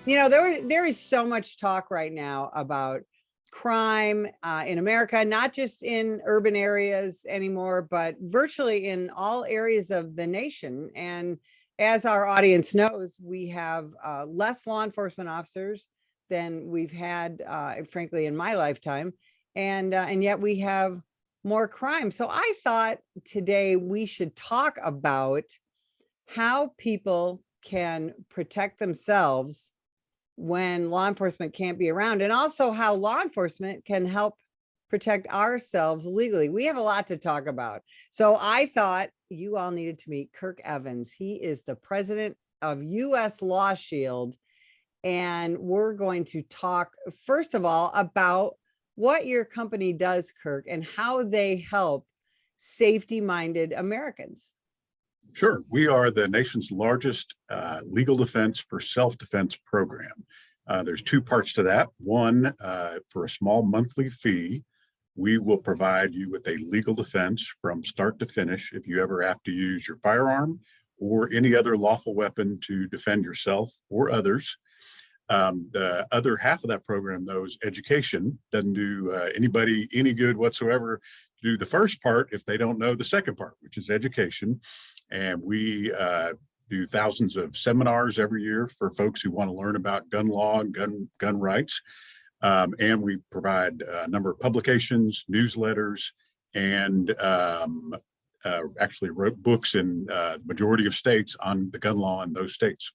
There is so much talk right now about crime in America, not just in urban areas anymore, but virtually in all areas of the nation. And as our audience knows, we have less law enforcement officers than we've had, frankly, in my lifetime, and yet we have more crime. So I thought today we should talk about how people can protect themselves when law enforcement can't be around, and also how law enforcement can help protect ourselves legally. We have a lot to talk about. So I thought you all needed to meet Kirk Evans. He is the president of US Law Shield. And we're going to talk, first of all, about what your company does, Kirk, and how they help safety-minded Americans. Sure. We are the nation's largest legal defense for self-defense program. There's two parts to that. One, for a small monthly fee, we will provide you with a legal defense from start to finish if you ever have to use your firearm or any other lawful weapon to defend yourself or others. The other half of that program, though, is education. Doesn't do anybody any good whatsoever to do the first part if they don't know the second part, which is education. And we do thousands of seminars every year for folks who want to learn about gun law and gun rights. And we provide a number of publications, newsletters, and actually wrote books in the majority of states on the gun law in those states.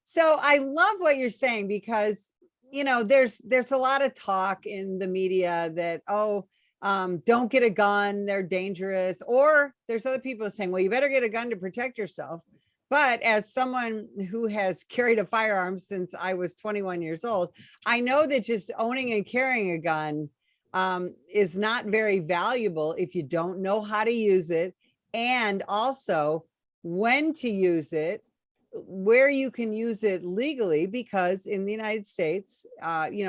So I love what you're saying, because there's a lot of talk in the media that, don't get a gun, they're dangerous. Or there's other people saying, well, you better get a gun to protect yourself. But as someone who has carried a firearm since I was 21 years old, I know that just owning and carrying a gun is not very valuable if you don't know how to use it, and also when to use it, where you can use it legally, because in the United States,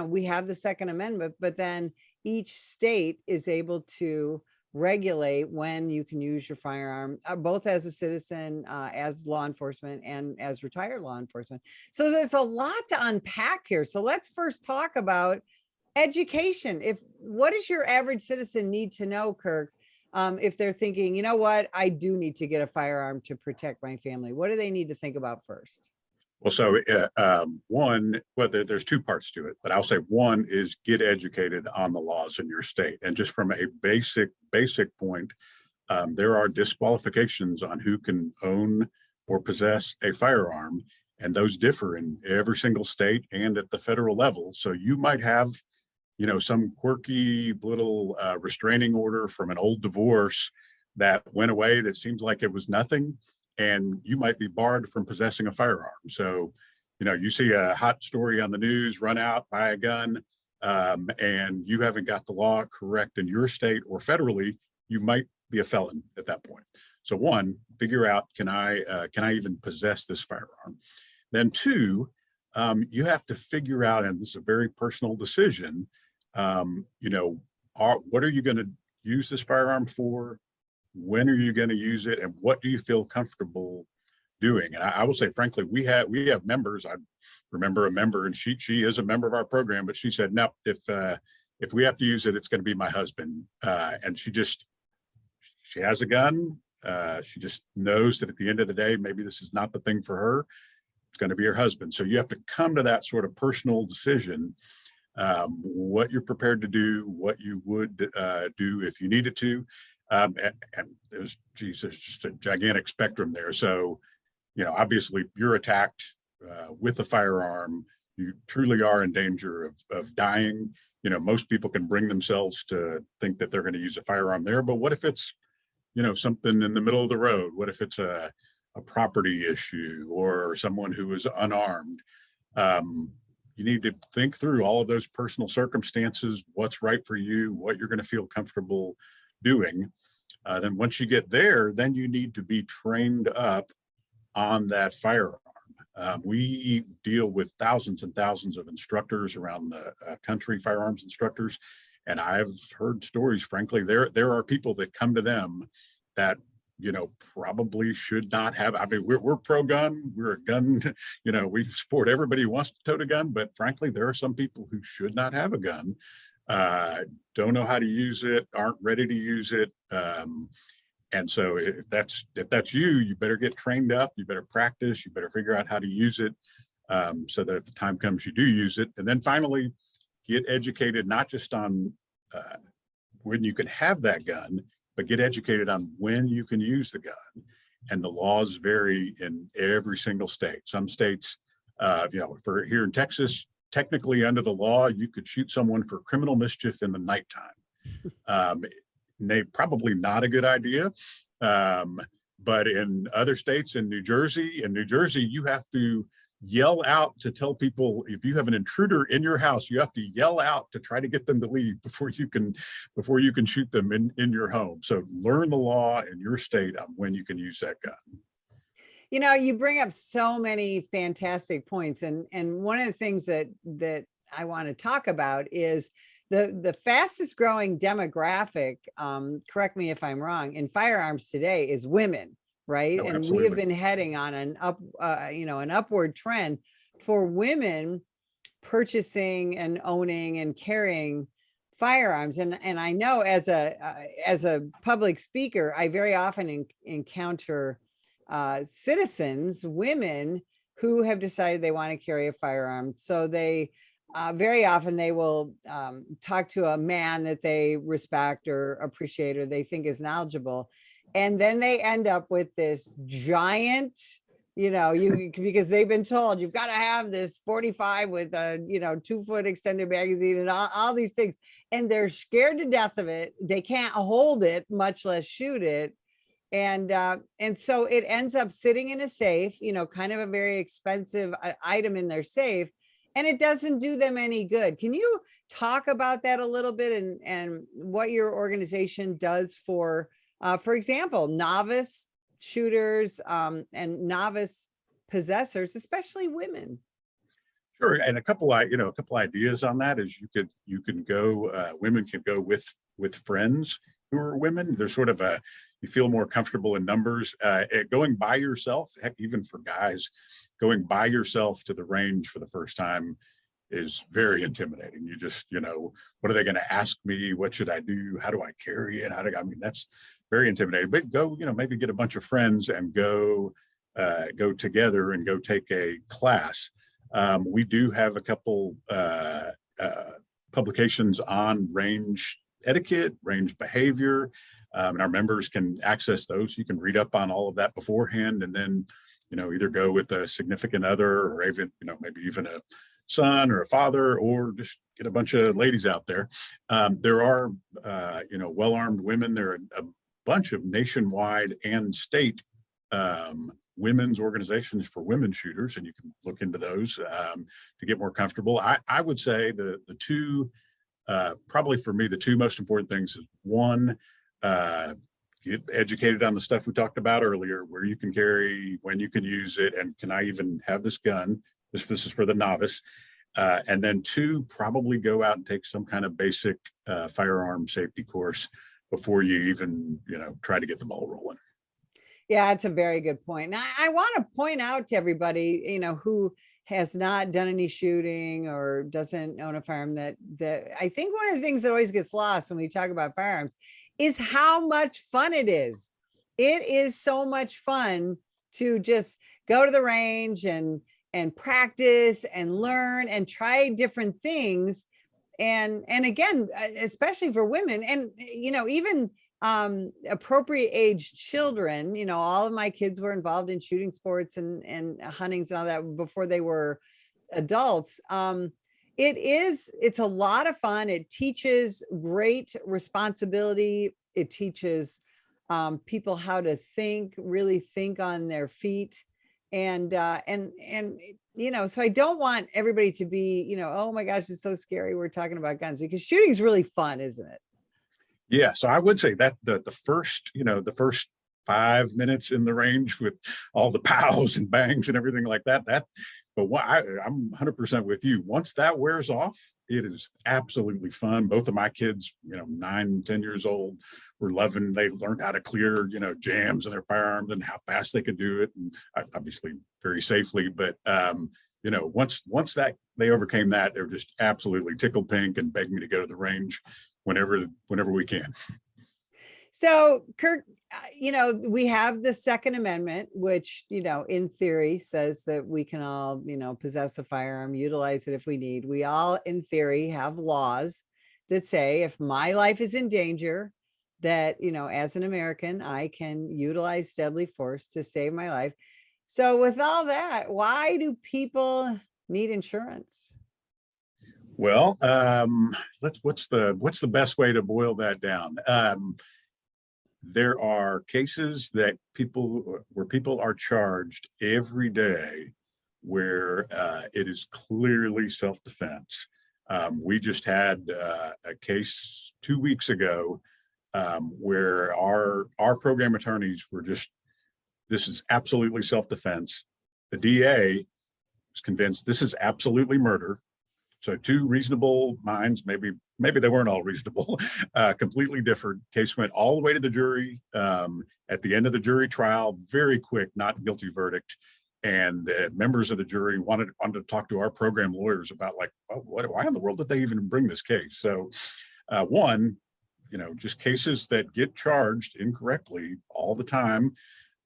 we have the Second Amendment, but then each state is able to regulate when you can use your firearm, both as a citizen, as law enforcement, and as retired law enforcement. So there's a lot to unpack here. So let's first talk about education. What does your average citizen need to know, Kirk, if they're thinking, you know what, I do need to get a firearm to protect my family? What do they need to think about first? Well, so there's two parts to it, but I'll say one is get educated on the laws in your state. And just from a basic point, there are disqualifications on who can own or possess a firearm, and those differ in every single state and at the federal level. So you might have, some quirky little restraining order from an old divorce that went away that seems like it was nothing, and you might be barred from possessing a firearm. So, you see a hot story on the news, run out, buy a gun, and you haven't got the law correct in your state or federally, you might be a felon at that point. So one, figure out, can I even possess this firearm? Then two, you have to figure out, and this is a very personal decision, what are you going to use this firearm for? When are you going to use it, and what do you feel comfortable doing? And I will say, frankly, we have members. I remember a member, and she is a member of our program, but she said, no, if we have to use it, it's going to be my husband. And she has a gun. She just knows that at the end of the day, maybe this is not the thing for her. It's going to be her husband. So you have to come to that sort of personal decision, what you're prepared to do, what you would do if you needed to. And there's just a gigantic spectrum there. So, obviously you're attacked with a firearm, you truly are in danger of dying. Most people can bring themselves to think that they're going to use a firearm there, but what if it's, something in the middle of the road? What if it's a property issue or someone who is unarmed? You need to think through all of those personal circumstances, what's right for you, what you're going to feel comfortable doing. Then once you get there, then you need to be trained up on that firearm. We deal with thousands and thousands of instructors around the country, firearms instructors, and I've heard stories, frankly, there are people that come to them that probably should not have. I mean, we're pro-gun, we're a gun, we support everybody who wants to tote a gun, but frankly, there are some people who should not have a gun, don't know how to use it, aren't ready to use it. And so if that's you, you better get trained up, you better practice, you better figure out how to use it, so that if the time comes, you do use it. And then finally, get educated, not just on when you can have that gun, but get educated on when you can use the gun. And the laws vary in every single state. Some states, for here in Texas, technically under the law, you could shoot someone for criminal mischief in the nighttime. Probably not a good idea. But in other states, in New Jersey, you have to yell out to tell people, if you have an intruder in your house, you have to yell out to try to get them to leave before you can shoot them in your home. So learn the law in your state on when you can use that gun. You bring up so many fantastic points. And one of the things that I want to talk about is the fastest growing demographic, correct me if I'm wrong, in firearms today is women. Right. Oh, and absolutely. we have been heading on an upward trend for women purchasing and owning and carrying firearms. And I know as a public speaker, I very often encounter citizens, women who have decided they want to carry a firearm. So they very often they will talk to a man that they respect or appreciate or they think is knowledgeable. And then they end up with this giant, because they've been told you've got to have this 45 with a, 2-foot extended magazine and all these things. And they're scared to death of it. They can't hold it, much less shoot it. And so it ends up sitting in a safe, kind of a very expensive item in their safe. And it doesn't do them any good. Can you talk about that a little bit and what your organization does for example, novice shooters and novice possessors, especially women? Sure, and a couple ideas on that is you can go. Women can go with friends who are women. There's sort of you feel more comfortable in numbers. Going by yourself, heck, even for guys, going by yourself to the range for the first time is very intimidating. You just, what are they going to ask me? What should I do? How do I carry it? That's very intimidating. But go, maybe get a bunch of friends and go together and go take a class. We do have a couple publications on range etiquette, range behavior, and our members can access those. You can read up on all of that beforehand, and then, either go with a significant other or even, maybe even a son or a father, or just get a bunch of ladies out there. There are, well-armed women. There are a bunch of nationwide and state women's organizations for women shooters, and you can look into those to get more comfortable. I would say the two, probably for me, the two most important things is one, get educated on the stuff we talked about earlier, where you can carry, when you can use it, and can I even have this gun? This is for the novice. And then two, probably go out and take some kind of basic firearm safety course before you even, try to get the ball rolling. Yeah, it's a very good point. Now, I want to point out to everybody, who has not done any shooting or doesn't own a firearm, that I think one of the things that always gets lost when we talk about firearms is how much fun it is. It is so much fun to just go to the range and practice and learn and try different things. And again, especially for women and, even appropriate age children, all of my kids were involved in shooting sports and huntings and all that before they were adults. It's a lot of fun. It teaches great responsibility. It teaches people how to really think on their feet. And so I don't want everybody to be, oh my gosh, it's so scary, we're talking about guns, because shooting is really fun, isn't it? Yeah, so I would say that the first 5 minutes in the range with all the pows and bangs and everything like that, But I'm 100% with you. Once that wears off, it is absolutely fun. Both of my kids, 9, 10 years old, were loving. They learned how to clear, jams in their firearms and how fast they could do it, and obviously very safely. But once that they overcame that, they're just absolutely tickled pink and beg me to go to the range whenever we can. So, Kirk, we have the Second Amendment, which, in theory says that we can all, possess a firearm, utilize it if we need. We all, in theory, have laws that say if my life is in danger, that, as an American, I can utilize deadly force to save my life. So with all that, why do people need insurance? Well, what's the best way to boil that down? There are cases where people are charged every day where it is clearly self-defense. We just had a case 2 weeks ago where our program attorneys were just, this is absolutely self-defense. The DA was convinced this is absolutely murder. So two reasonable minds, maybe they weren't all reasonable, completely different. Case went all the way to the jury. At the end of the jury trial, very quick, not guilty verdict. And the members of the jury wanted to talk to our program lawyers about why in the world did they even bring this case? So one, just cases that get charged incorrectly all the time.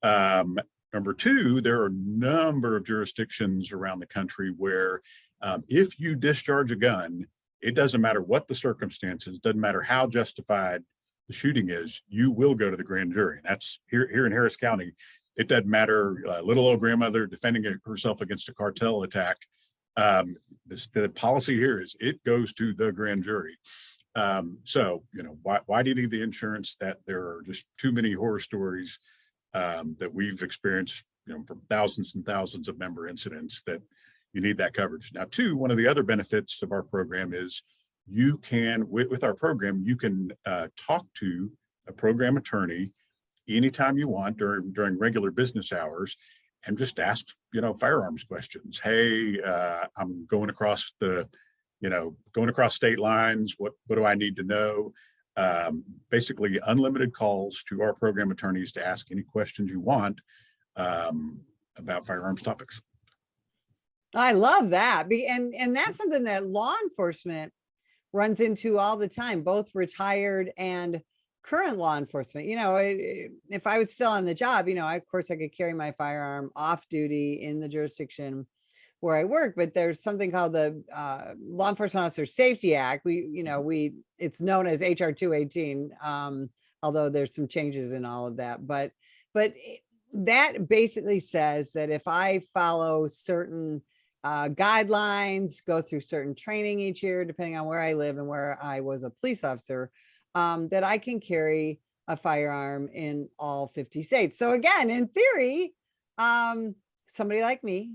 Number two, there are a number of jurisdictions around the country where if you discharge a gun, it doesn't matter what the circumstances, doesn't matter how justified the shooting is, you will go to the grand jury. And that's here in Harris County. It doesn't matter, little old grandmother defending herself against a cartel attack. The policy here is it goes to the grand jury. So, why do you need the insurance? That there are just too many horror stories that we've experienced, from thousands and thousands of member incidents, that you need that coverage. Now, two, one of the other benefits of our program is you can, with our program, you can talk to a program attorney anytime you want during regular business hours and just ask, firearms questions. Hey, I'm going across state lines. What do I need to know? Basically unlimited calls to our program attorneys to ask any questions you want about firearms topics. I love that. And that's something that law enforcement runs into all the time, both retired and current law enforcement. If I was still on the job, of course I could carry my firearm off duty in the jurisdiction where I work, but there's something called the Law Enforcement Officer Safety Act. It's known as HR 218, although there's some changes in all of that. But that basically says that if I follow certain guidelines, go through certain training each year, depending on where I live and where I was a police officer, that I can carry a firearm in all 50 states. So again, in theory, somebody like me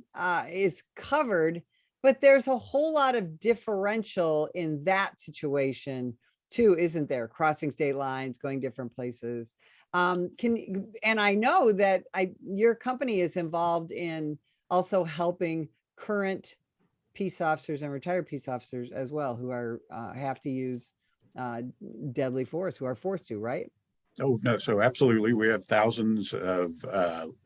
is covered, but there's a whole lot of differential in that situation too, isn't there? Crossing state lines, going different places. And I know that your company is involved in also helping current peace officers and retired peace officers as well, who are have to use deadly force, who are forced to, right? Oh, no. So absolutely. We have thousands of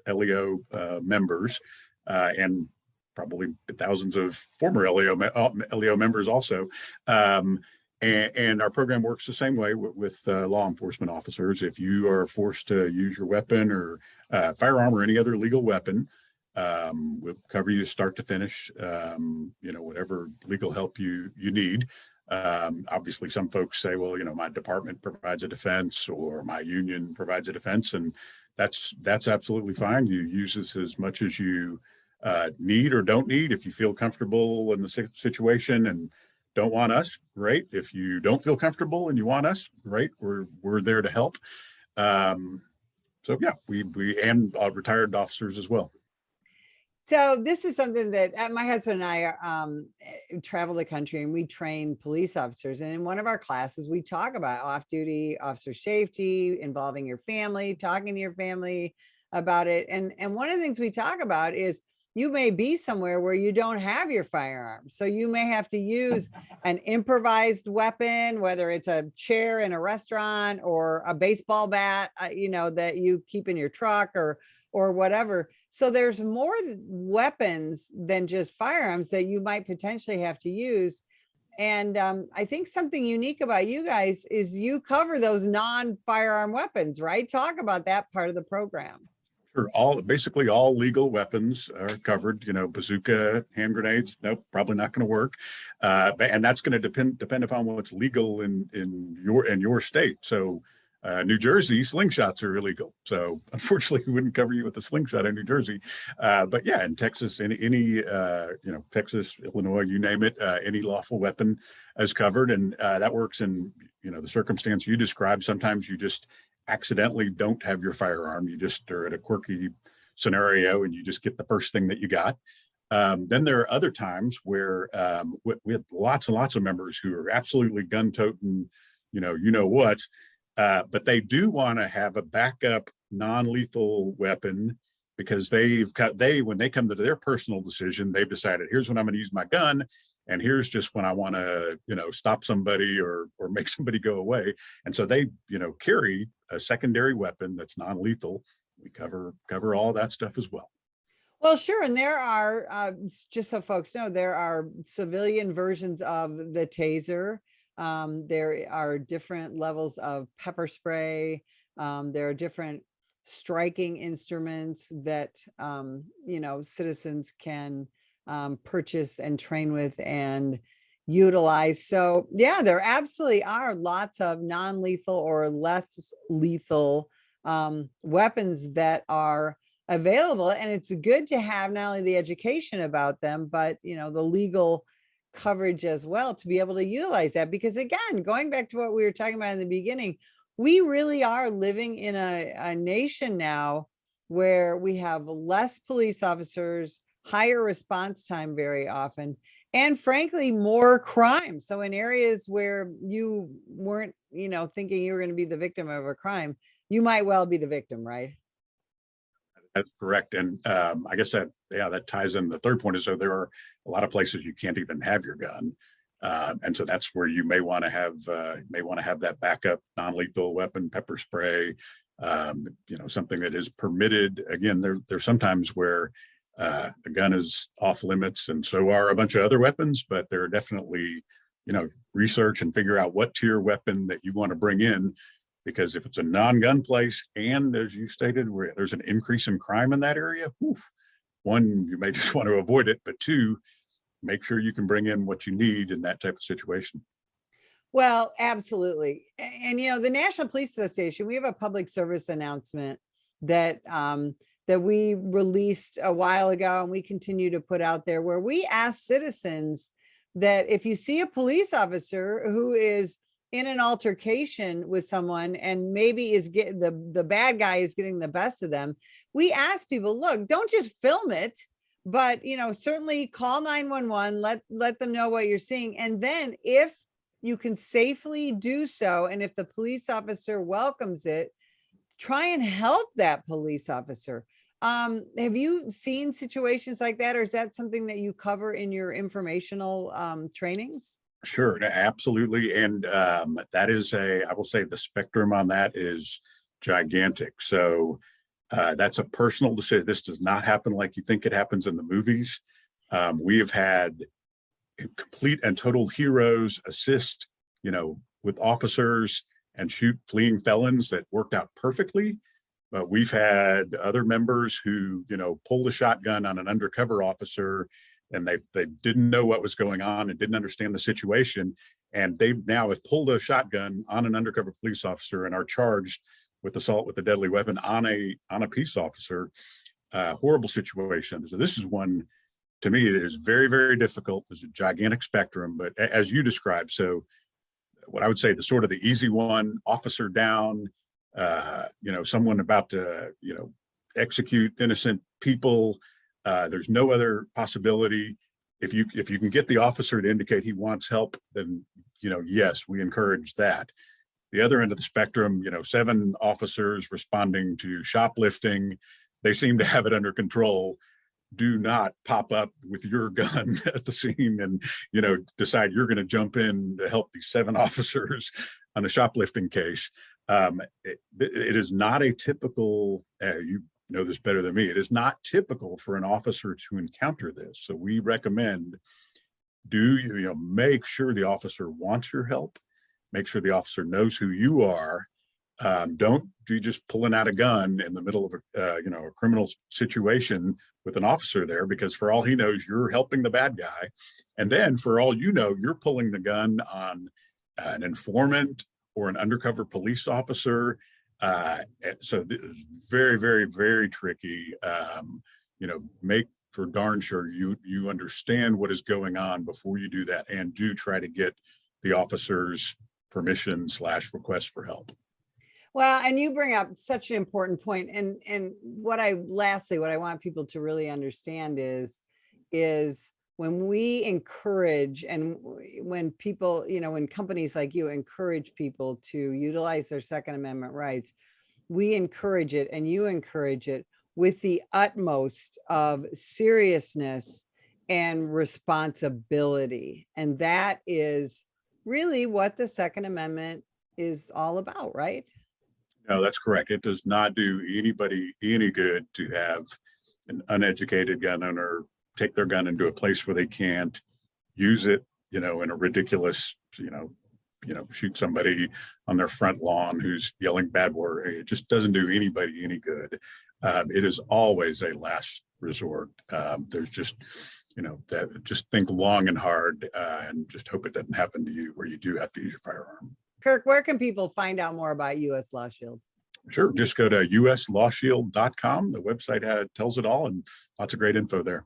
LEO members and probably thousands of former LEO members also. And our program works the same way with law enforcement officers. If you are forced to use your weapon or firearm or any other legal weapon, we'll cover you start to finish, whatever legal help you need. Obviously, some folks say, well, my department provides a defense or my union provides a defense, and that's absolutely fine. You use this as much as you need or don't need. If you feel comfortable in the situation and don't want us, great. If you don't feel comfortable and you want us, great. We're there to help. So yeah, we and retired officers as well. So this is something that my husband and I travel the country and we train police officers. And in one of our classes, we talk about off-duty officer safety, involving your family, talking to your family about it. And one of the things we talk about is you may be somewhere where you don't have your firearm. So you may have to use an improvised weapon, whether it's a chair in a restaurant or a baseball bat, that you keep in your truck or whatever. So there's more weapons than just firearms that you might potentially have to use. And I think something unique about you guys is you cover those non-firearm weapons, right? Talk about that part of the program. Sure. Basically all legal weapons are covered, bazooka, hand grenades. Nope, probably not going to work. And that's going to depend upon what's legal in your state. So New Jersey, slingshots are illegal. So unfortunately, we wouldn't cover you with a slingshot in New Jersey. But yeah, in Texas, any Texas, Illinois, you name it, any lawful weapon is covered. And that works in, the circumstance you described. Sometimes you just accidentally don't have your firearm. You just are at a quirky scenario and you just get the first thing that you got. Then there are other times where we have lots and lots of members who are absolutely gun toting, what, but they do want to have a backup non-lethal weapon because when they come to their personal decision, they've decided, here's when I'm going to use my gun. And here's just when I want to, stop somebody or make somebody go away. And so they, carry a secondary weapon that's non-lethal. We cover all that stuff as well. Well, sure. And there are, just so folks know, there are civilian versions of the taser. There are different levels of pepper spray. There are different striking instruments that, citizens can purchase and train with and utilize. So yeah, there absolutely are lots of non-lethal or less lethal weapons that are available. And it's good to have not only the education about them, but the legal coverage as well to be able to utilize that. Because again, going back to what we were talking about in the beginning, we really are living in a nation now where we have less police officers, higher response time very often, and frankly, more crime. So in areas where you weren't, thinking you were going to be the victim of a crime, you might well be the victim, right? That's correct. And I guess that ties in. The third point is, so there are a lot of places you can't even have your gun. And so that's where you may want to have that backup non-lethal weapon, pepper spray, something that is permitted. Again, there's sometimes where the gun is off limits, and so are a bunch of other weapons, but there are definitely, research and figure out what tier weapon that you want to bring in, because if it's a non-gun place, and as you stated, where there's an increase in crime in that area, one, you may just want to avoid it, but two, make sure you can bring in what you need in that type of situation. Well, absolutely. And the National Police Association, we have a public service announcement that that we released a while ago, and we continue to put out there, where we ask citizens that if you see a police officer who is in an altercation with someone and maybe is getting the bad guy is getting the best of them, we ask people, look, don't just film it, but certainly call 911, let them know what you're seeing. And then if you can safely do so, and if the police officer welcomes it, try and help that police officer. Have you seen situations like that, or is that something that you cover in your informational trainings? Sure, absolutely. And that is I will say the spectrum on that is gigantic. So that's a personal decision. This does not happen like you think it happens in the movies. We have had complete and total heroes assist, with officers and shoot fleeing felons that worked out perfectly. But we've had other members who, pulled a shotgun on an undercover officer, and they didn't know what was going on and didn't understand the situation. And they now have pulled a shotgun on an undercover police officer and are charged with assault with a deadly weapon on a peace officer. Horrible situation. So this is one, to me, it is very, very difficult. There's a gigantic spectrum, but as you described, so what I would say, the sort of the easy one, officer down, someone about to, execute innocent people. There's no other possibility. If you can get the officer to indicate he wants help, then, yes, we encourage that. The other end of the spectrum, 7 officers responding to shoplifting, they seem to have it under control. do not pop up with your gun at the scene and, decide you're going to jump in to help these 7 officers on a shoplifting case. It is not a typical, you know this better than me, it is not typical for an officer to encounter this. So we recommend make sure the officer wants your help, make sure the officer knows who you are. Don't do just pulling out a gun in the middle of a criminal situation with an officer there, because for all he knows, you're helping the bad guy. And then for all you know, you're pulling the gun on an informant or an undercover police officer. So this is very, very, very tricky. Make for darn sure you understand what is going on before you do that, and do try to get the officer's permission / request for help. Well, and you bring up such an important point. And what I want people to really understand is when we encourage, and when people, when companies like you encourage people to utilize their Second Amendment rights, we encourage it, and you encourage it with the utmost of seriousness and responsibility. And that is really what the Second Amendment is all about, right? No, that's correct. It does not do anybody any good to have an uneducated gun owner take their gun into a place where they can't use it, in a ridiculous, shoot somebody on their front lawn who's yelling bad word. It just doesn't do anybody any good. It is always a last resort. There's just, just think long and hard, and just hope it doesn't happen to you where you do have to use your firearm. Kirk, where can people find out more about U.S. Law Shield? Sure. Just go to uslawshield.com. The website tells it all, and lots of great info there.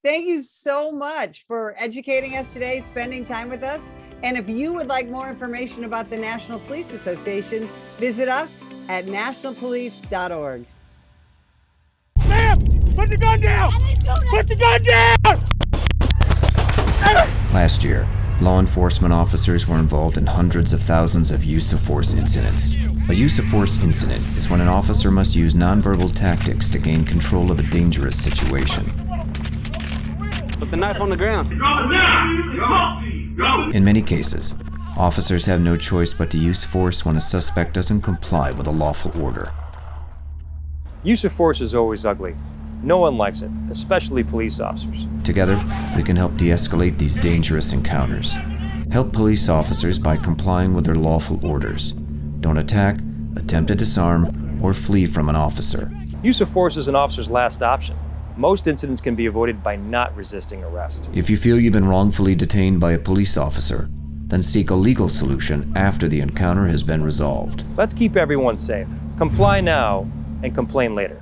Thank you so much for educating us today, spending time with us. And if you would like more information about the National Police Association, visit us at nationalpolice.org. Ma'am, put the gun down! Put the gun down! Last year, law enforcement officers were involved in hundreds of thousands of use of force incidents. A use of force incident is when an officer must use nonverbal tactics to gain control of a dangerous situation. Put the knife on the ground. In many cases, officers have no choice but to use force when a suspect doesn't comply with a lawful order. Use of force is always ugly. No one likes it, especially police officers. Together, we can help de-escalate these dangerous encounters. Help police officers by complying with their lawful orders. Don't attack, attempt to disarm, or flee from an officer. Use of force is an officer's last option. Most incidents can be avoided by not resisting arrest. If you feel you've been wrongfully detained by a police officer, then seek a legal solution after the encounter has been resolved. Let's keep everyone safe. Comply now and complain later.